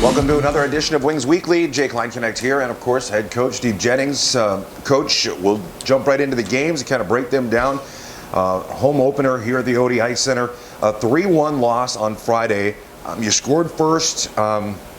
Welcome to another edition of Wings Weekly. Jake Line-Connect here, and of course, head coach Steve Jennings. Coach, we'll jump right into the games and kind of break them down. Home opener here at the ODI Center. A 3-1 loss on Friday. You scored first,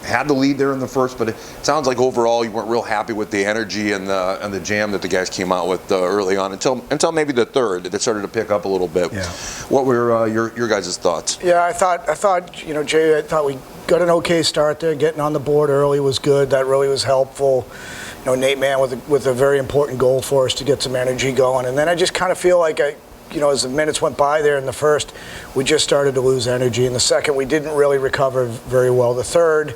had the lead there in the first, but it sounds like overall you weren't real happy with the energy and the jam that the guys came out with early on until maybe the third. It started to pick up a little bit. Yeah. What were your guys' thoughts? Yeah, I thought, Jay, I thought we got an okay start there. Getting on the board early was good. That really was helpful. Nate Mann with a very important goal for us to get some energy going. And then I just kind of feel like as the minutes went by there in the first, we just started to lose energy. In the second, we didn't really recover very well. The third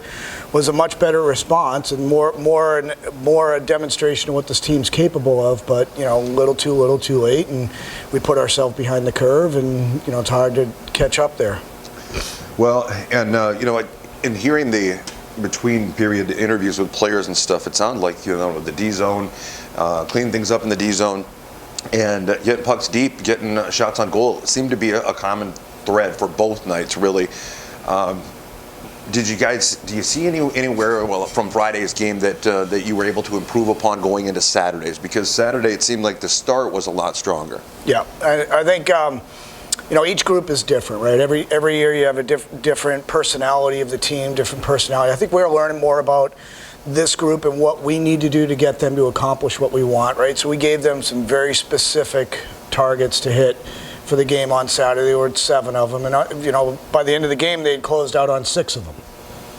was a much better response and more a demonstration of what this team's capable of. But a little too late, and we put ourselves behind the curve, and it's hard to catch up there. Well, and in hearing the between period interviews with players and stuff, it sounded like the D zone, cleaning things up in the D zone. And getting pucks deep, getting shots on goal seemed to be a common thread for both nights, really. Do you see anywhere from Friday's game that you were able to improve upon going into Saturdays? Because Saturday it seemed like the start was a lot stronger. Yeah, I think each group is different, right? Every year you have a different personality of the team, different personality. I think we're learning more about this group and what we need to do to get them to accomplish what we want, right? So we gave them some very specific targets to hit for the game on Saturday. There were 7 of them, and by the end of the game they had closed out on 6 of them.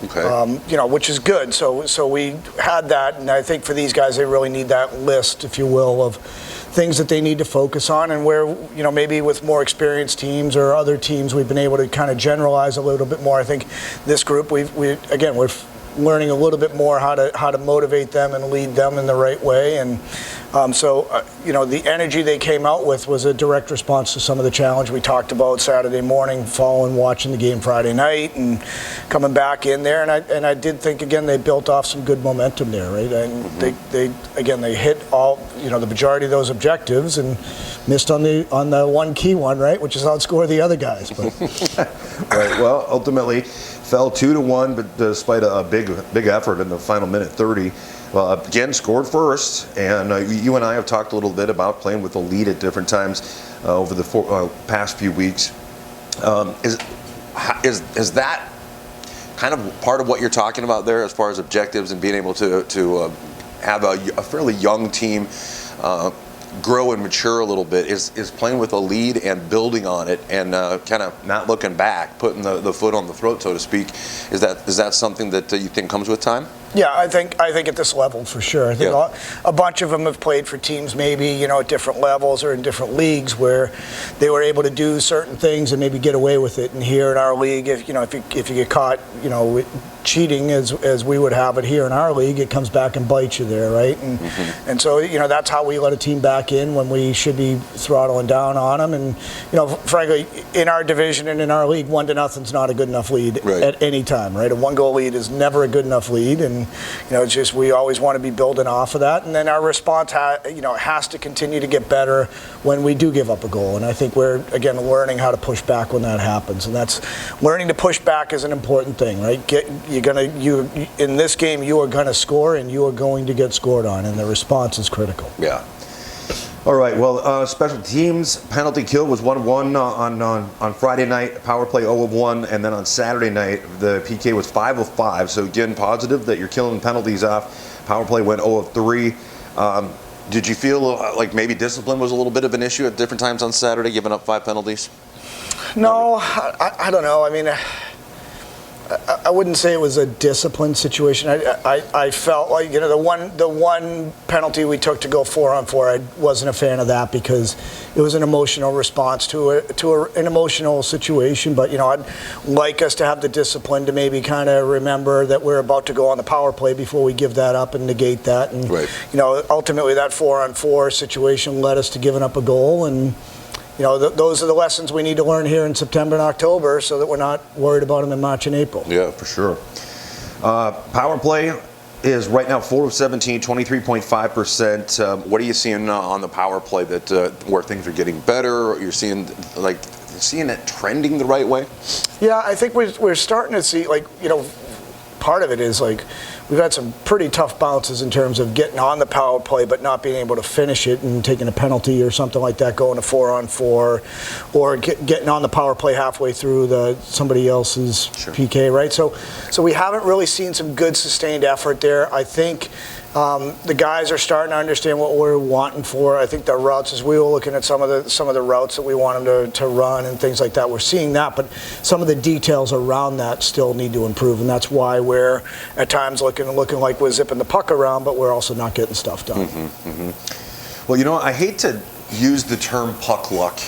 Okay. Which is good. So we had that, and I think for these guys they really need that list, if you will, of things that they need to focus on, and where maybe with more experienced teams or other teams we've been able to kind of generalize a little bit more. I think this group we're learning a little bit more how to motivate them and lead them in the right way, and the energy they came out with was a direct response to some of the challenge we talked about Saturday morning, following watching the game Friday night and coming back in there, and I did think again they built off some good momentum there, right? And they hit all the majority of those objectives and missed on the one key one, right, which is outscore the other guys. But. Right. Well, ultimately fell 2-1, but despite a big effort in the final minute 30. Again, scored first, and you and I have talked a little bit about playing with a lead at different times over the past few weeks. Is that kind of part of what you're talking about there as far as objectives and being able to have a fairly young team grow and mature a little bit? Is playing with a lead and building on it and kind of not looking back, putting the foot on the throat, so to speak? Is that something that you think comes with time? Yeah, I think at this level for sure. I think a bunch of them have played for teams maybe at different levels or in different leagues where they were able to do certain things and maybe get away with it. And here in our league, if you get caught cheating as we would have it here in our league, it comes back and bites you there, right? And and so that's how we let a team back in when we should be throttling down on them. And frankly, in our division and in our league, 1-0's not a good enough lead at any time, right? A 1-goal lead is never a good enough lead, and it's just we always want to be building off of that. And then our response has to continue to get better when we do give up a goal. And I think we're again learning how to push back when that happens, and that's learning to push back is an important thing, right? In this game you are gonna score and you are going to get scored on, and the response is critical. Yeah. All right. Well, special teams penalty kill was 1-1 on Friday night. Power play 0-1, and then on Saturday night the PK was 5-5. So again, positive that you're killing penalties off. Power play went 0-3. Did you feel like maybe discipline was a little bit of an issue at different times on Saturday, giving up 5 penalties? No, I don't know. I mean, I wouldn't say it was a discipline situation. I felt like the one penalty we took to go 4-on-4, I wasn't a fan of that because it was an emotional response to an emotional situation. But I'd like us to have the discipline to maybe kind of remember that we're about to go on the power play before we give that up and negate that. And ultimately that 4-on-4 situation led us to giving up a goal, and those are the lessons we need to learn here in September and October so that we're not worried about them in March and April. Yeah, for sure. Power play is right now 4 of 17, 23.5%. What are you seeing on the power play where things are getting better? You're seeing seeing it trending the right way? Yeah, I think we're starting to see part of it is like we've had some pretty tough bounces in terms of getting on the power play but not being able to finish it and taking a penalty or something like that, going to 4-on-4, or getting on the power play halfway through somebody else's PK, right? So we haven't really seen some good sustained effort there. I think the guys are starting to understand what we're wanting for. I think the routes, as we were looking at some of the routes that we want them to run and things like that, we're seeing that, but some of the details around that still need to improve, and that's why we're at times looking like we're zipping the puck around, but we're also not getting stuff done. Well, I hate to use the term puck luck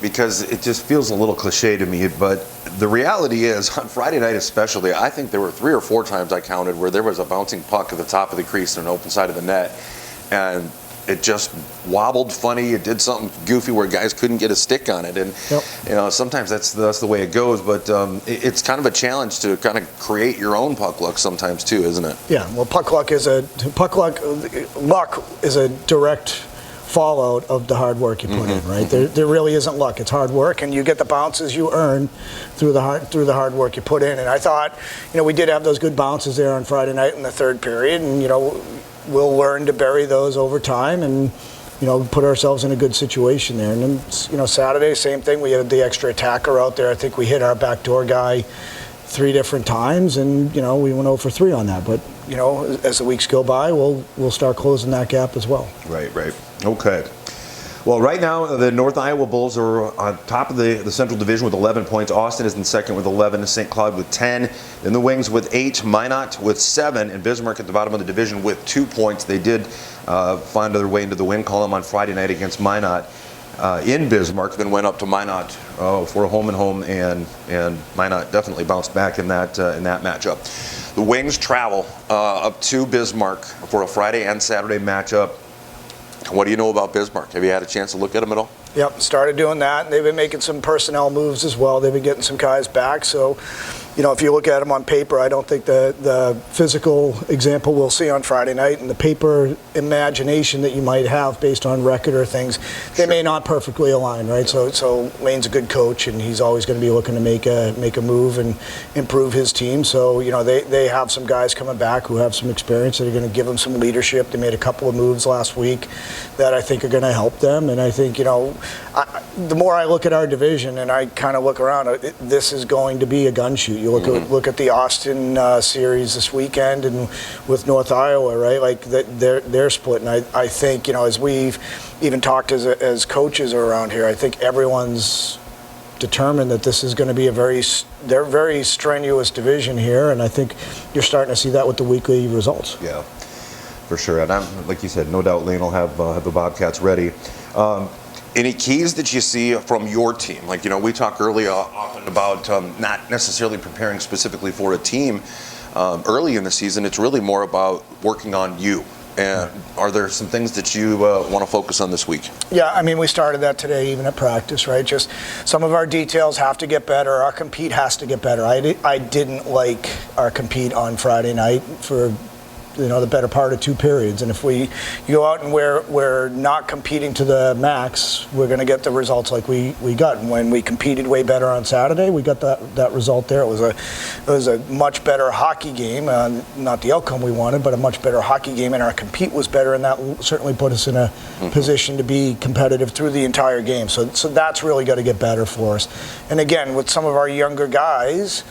because it just feels a little cliche to me, but the reality is, on Friday night especially, I think there were 3 or 4 times I counted where there was a bouncing puck at the top of the crease on an open side of the net, and it just wobbled funny. It did something goofy where guys couldn't get a stick on it, and sometimes that's the way it goes. But it's kind of a challenge to kind of create your own puck luck sometimes too, isn't it? Yeah. Well, luck is a direct fallout of the hard work you put in, right? There really isn't luck. It's hard work, and you get the bounces you earn through the hard work you put in. And I thought, we did have those good bounces there on Friday night in the third period, and we'll learn to bury those over time and put ourselves in a good situation there. And then Saturday, same thing. We had the extra attacker out there. I think we hit our backdoor guy 3 different times, and we went 0 for 3 on that. But as the weeks go by, we'll start closing that gap as well. Right. Okay. Well, right now the North Iowa Bulls are on top of the Central Division with 11 points. Austin is in second with 11, St. Cloud with 10. Then the Wings with 8, Minot with 7, and Bismarck at the bottom of the division with 2 points. They did find their way into the win column on Friday night against Minot in Bismarck, then went up to Minot for a home and Minot definitely bounced back in that matchup. The Wings travel up to Bismarck for a Friday and Saturday matchup. What do you know about Bismarck? Have you had a chance to look at them at all? Yep, started doing that. They've been making some personnel moves as well. They've been getting some guys back. So, if you look at them on paper, I don't think the physical example we'll see on Friday night and the paper imagination that you might have based on record or things, they may not perfectly align, right? So Lane's a good coach, and he's always going to be looking to make a move and improve his team. So, they have some guys coming back who have some experience that are going to give them some leadership. They made a couple of moves last week that I think are going to help them. And I think, the more I look at our division and I kind of look around, this is going to be a gun shoot. You look at the Austin series this weekend and with North Iowa, right? Like they're split, and I think as we've even talked as coaches around here, I think everyone's determined that this is going to be they're very strenuous division here, and I think you're starting to see that with the weekly results. Yeah, for sure. And like you said, no doubt Lane will have the Bobcats ready. Any keys that you see from your team? Like, we talk early often about not necessarily preparing specifically for a team early in the season. It's really more about working on you. And are there some things that you want to focus on this week? Yeah, we started that today even at practice, right? Just some of our details have to get better. Our compete has to get better. I didn't like our compete on Friday night for the better part of 2 periods, and if you go out and we're not competing to the max, we're going to get the results like we got. And when we competed way better on Saturday, we got that result there. It was a much better hockey game, not the outcome we wanted, but a much better hockey game, and our compete was better, and that certainly put us in a position to be competitive through the entire game. So that's really got to get better for us. And again, with some of our younger guys,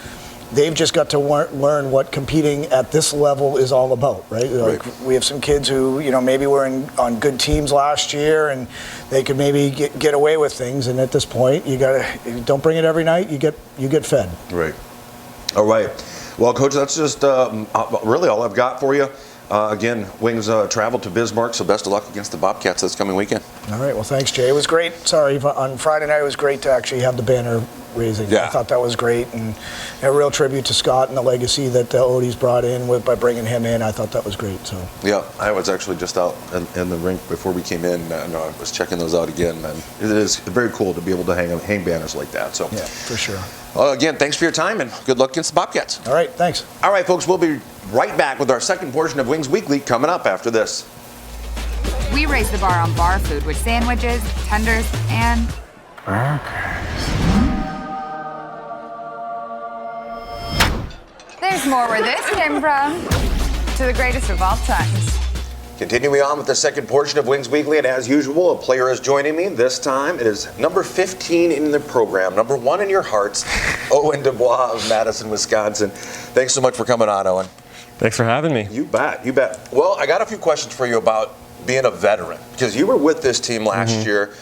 they've just got to learn what competing at this level is all about, right? Like we have some kids who, maybe were on good teams last year, and they could maybe get away with things. And at this point, you don't bring it every night. You get fed. Right. All right. Well, Coach, that's just really all I've got for you. Again, Wings travel to Bismarck, so best of luck against the Bobcats this coming weekend. All right. Well, thanks, Jay. It was great. Sorry, on Friday night it was great to actually have the banner raising. Yeah. I thought that was great, and a real tribute to Scott and the legacy that Odie's brought in by bringing him in. I thought that was great. So. Yeah, I was actually just out in the rink before we came in, and I was checking those out again, and it is very cool to be able to hang banners like that. So. Yeah, for sure. Again, thanks for your time, and good luck against the Bobcats. All right, thanks. All right, folks, we'll be right back with our second portion of Wings Weekly coming up after this. We raise the bar on bar food with sandwiches, tenders, and burgers. There's There's more where this came from. To the greatest of all times. Continuing on with the second portion of Wings Weekly, and as usual, a player is joining me. This time it is number 15 in the program, number 1 in your hearts, Owen DuBois of Madison, Wisconsin. Thanks so much for coming on, Owen. Thanks for having me. You bet, you bet. Well, I got a few questions for you about being a veteran, because you were with this team last year,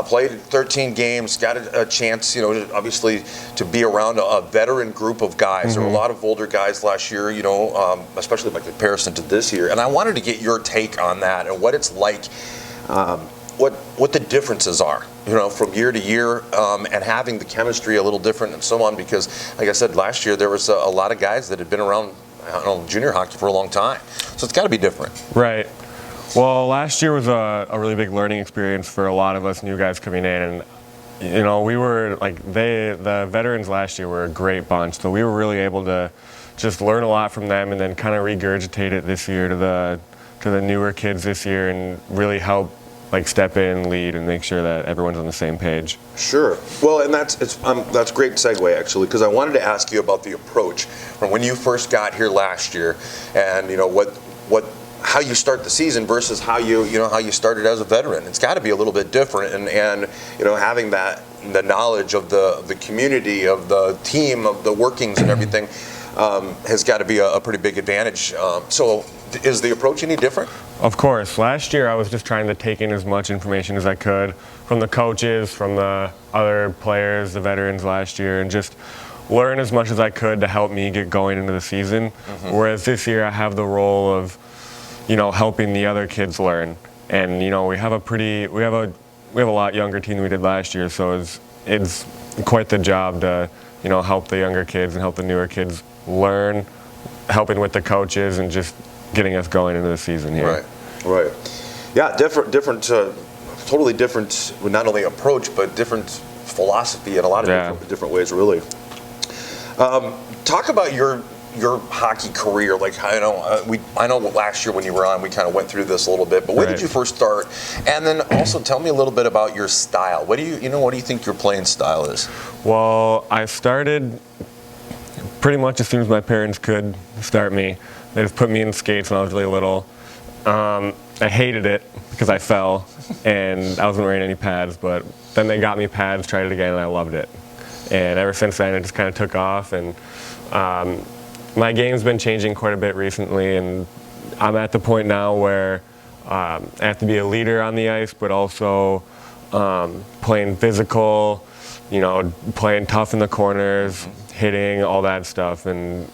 played 13 games, got a chance, obviously to be around a veteran group of guys. There were a lot of older guys last year, especially by comparison to this year. And I wanted to get your take on that and what it's like, what the differences are, from year to year, and having the chemistry a little different and so on. Because, like I said, last year there was a lot of guys that had been around, junior hockey for a long time. So it's got to be different. Right. Well, last year was a really big learning experience for a lot of us new guys coming in, and we were the veterans last year were a great bunch, so we were really able to just learn a lot from them and then kind of regurgitate it this year to the newer kids this year and really help step in, lead, and make sure that everyone's on the same page. Sure. Well, and that's great segue actually, because I wanted to ask you about the approach from when you first got here last year, and how you start the season versus how you started as a veteran. It's got to be a little bit different, and having the knowledge of the community, of the team, of the workings and everything has got to be a pretty big advantage. So is the approach any different? Of course. Last year I was just trying to take in as much information as I could from the coaches, from the other players, the veterans last year, and just learn as much as I could to help me get going into the season. Whereas this year I have the role of helping the other kids learn, and we have a lot younger team than we did last year, so it's quite the job to help the younger kids and help the newer kids learn, helping with the coaches and just getting us going into the season here. Right. Yeah, different, totally different. Not only approach but different philosophy in a lot of different ways, really. Talk about your hockey career. I know last year when you were on, we kind of went through this a little bit, but when did you first start? And then also tell me a little bit about your style. What do you think your playing style is? Well, I started pretty much as soon as my parents could start me. They just put me in skates when I was really little. I hated it because I fell and I wasn't wearing any pads, but then they got me pads, tried it again, and I loved it. And ever since then, it just kind of took off, and my game's been changing quite a bit recently, and I'm at the point now where I have to be a leader on the ice, but also playing physical, playing tough in the corners, hitting, all that stuff, and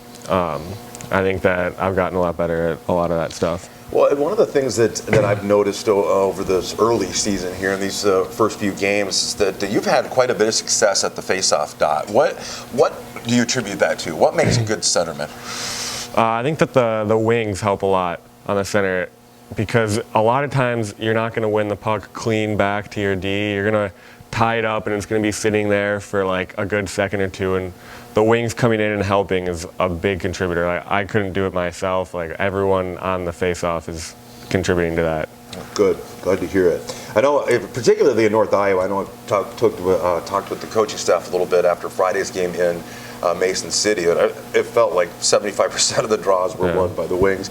I think that I've gotten a lot better at a lot of that stuff. Well, and one of the things that I've noticed over this early season here in these first few games is that you've had quite a bit of success at the face-off dot. What do you attribute that to? What makes a good centerman? I think that the wings help a lot on the center, because a lot of times you're not going to win the puck clean back to your D. You're going to tie it up and it's going to be sitting there for a good second or two, and the wings coming in and helping is a big contributor. I couldn't do it myself. Everyone on the face-off is contributing to that. Good. Glad to hear it. I know, particularly in North Iowa, I know I've talked with the coaching staff a little bit after Friday's game in Mason City. It felt like 75% of the draws were won by the Wings.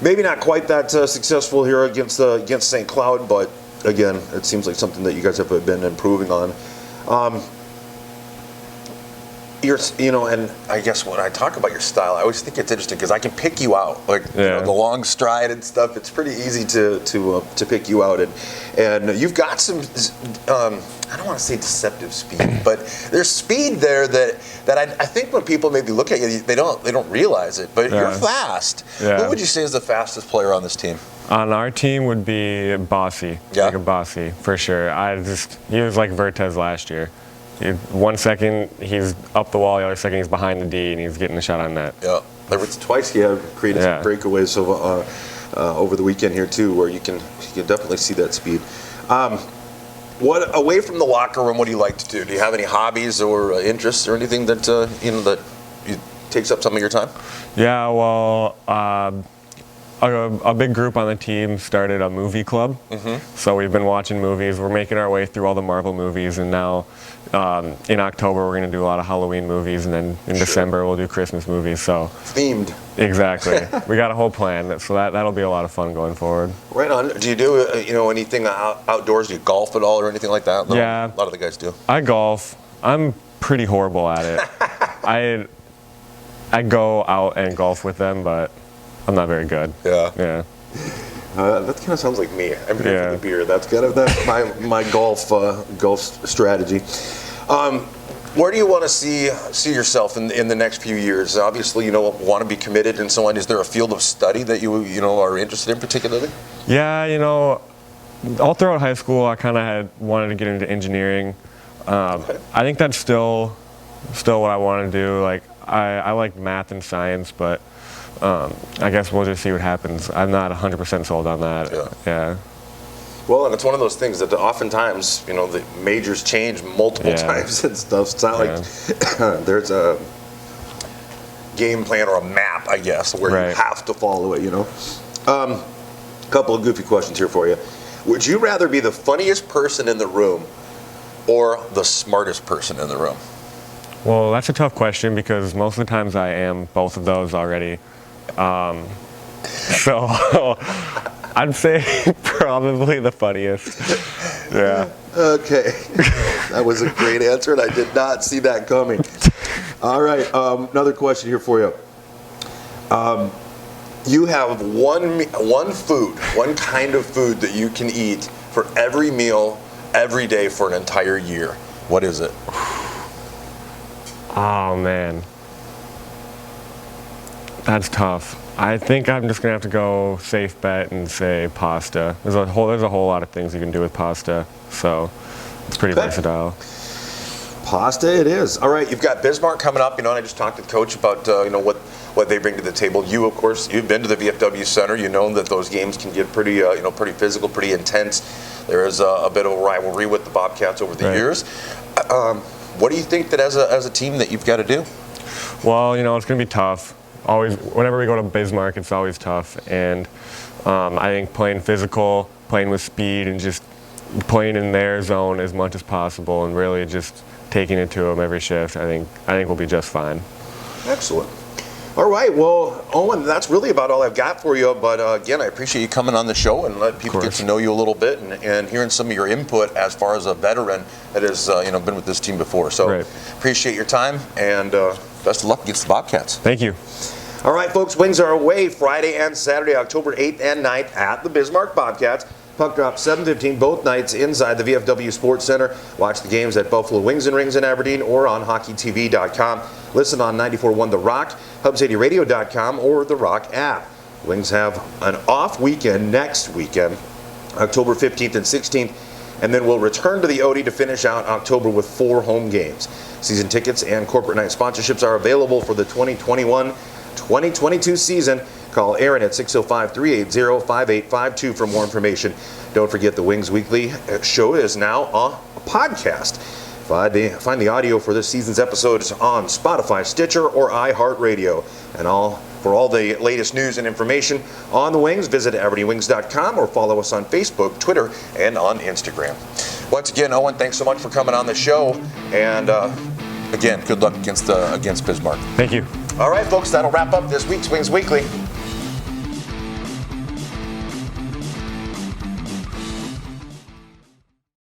Maybe not quite that successful here against St. Cloud, but again, it seems like something that you guys have been improving on. And I guess when I talk about your style, I always think it's interesting because I can pick you out, the long stride and stuff. It's pretty easy to pick you out, and you've got some. I don't want to say deceptive speed, but there's speed there that I think when people maybe look at you, they don't realize it. But you're fast. Yeah. Who would you say is the fastest player on this team? On our team would be Bossy. Yeah. Bossy, for sure. He was like Vertez last year. 1 second he's up the wall, the other second he's behind the D, and he's getting a shot on net. Yeah, there was twice he had created some breakaways over the weekend here too, where you can definitely see that speed. What away from the locker room? What do you like to do? Do you have any hobbies or interests or anything that that takes up some of your time? Yeah, well, a big group on the team started a movie club. So we've been watching movies. We're making our way through all the Marvel movies, and now in October we're going to do a lot of Halloween movies, and then in December we'll do Christmas movies. So Themed. exactly, we got a whole plan. So that'll be a lot of fun going forward. Right on. Do you do anything outdoors? Do you golf at all or anything like that? No, Yeah. a lot of the guys do. I golf. I'm pretty horrible at it. I go out and golf with them, but I'm not very good. Yeah. Yeah. That kind of sounds like me. I'm here for the beer. That's my golf strategy. Where do you want to see yourself in the next few years? Obviously, want to be committed and so on. Is there a field of study that you are interested in particularly? Yeah, all throughout high school, I kind of had wanted to get into engineering. I think that's still what I want to do. Like I like math and science, but I guess we'll just see what happens. I'm not 100% sold on that. Yeah. Well, and it's one of those things that oftentimes, the majors change multiple times and stuff. It's not like there's a game plan or a map, I guess, where you have to follow it, Couple of goofy questions here for you. Would you rather be the funniest person in the room or the smartest person in the room? Well, that's a tough question because most of the times I am both of those already. So I'd say probably the funniest. Yeah. Okay. That was a great answer, and I did not see that coming. All right. Another question here for you. You have one kind of food that you can eat for every meal, every day for an entire year. What is it? Oh man, that's tough. I think I'm just gonna have to go safe bet and say pasta. There's a whole lot of things you can do with pasta, so it's pretty versatile. Pasta it is. All right, you've got Bismarck coming up. And I just talked to the coach about what they bring to the table. You, of course, you've been to the VFW Center. You know that those games can get pretty pretty physical, pretty intense. There is a bit of a rivalry with the Bobcats over the years. What do you think that as a team that you've got to do? Well, it's going to be tough. Always, whenever we go to Bismarck, it's always tough. And I think playing physical, playing with speed, and just playing in their zone as much as possible, and really just taking it to them every shift, I think we'll be just fine. Excellent. All right, well, Owen, that's really about all I've got for you. But again, I appreciate you coming on the show and let people get to know you a little bit and hearing some of your input as far as a veteran that has been with this team before. So appreciate your time and best of luck against the Bobcats. Thank you. All right, folks, Wings are away Friday and Saturday, October 8th and 9th at the Bismarck Bobcats. Puck drop 7:15 both nights inside the VFW Sports Center. Watch the games at Buffalo Wings and Rings in Aberdeen or on hockeytv.com. Listen on 94.1 The Rock, hubcityradio.com, or the Rock app. Wings have an off weekend next weekend, October 15th and 16th, and then we'll return to the Odie to finish out October with 4 home games. Season tickets and corporate night sponsorships are available for the 2021-2022 season. Call Aaron at 605-380-5852 for more information. Don't forget the Wings Weekly show is now a podcast. Find the audio for this season's episodes on Spotify, Stitcher, or iHeartRadio. And for all the latest news and information on the Wings, visit AberdeenWings.com or follow us on Facebook, Twitter, and on Instagram. Once again, Owen, thanks so much for coming on the show. And again, good luck against Bismarck. Thank you. All right, folks, that'll wrap up this week's Wings Weekly.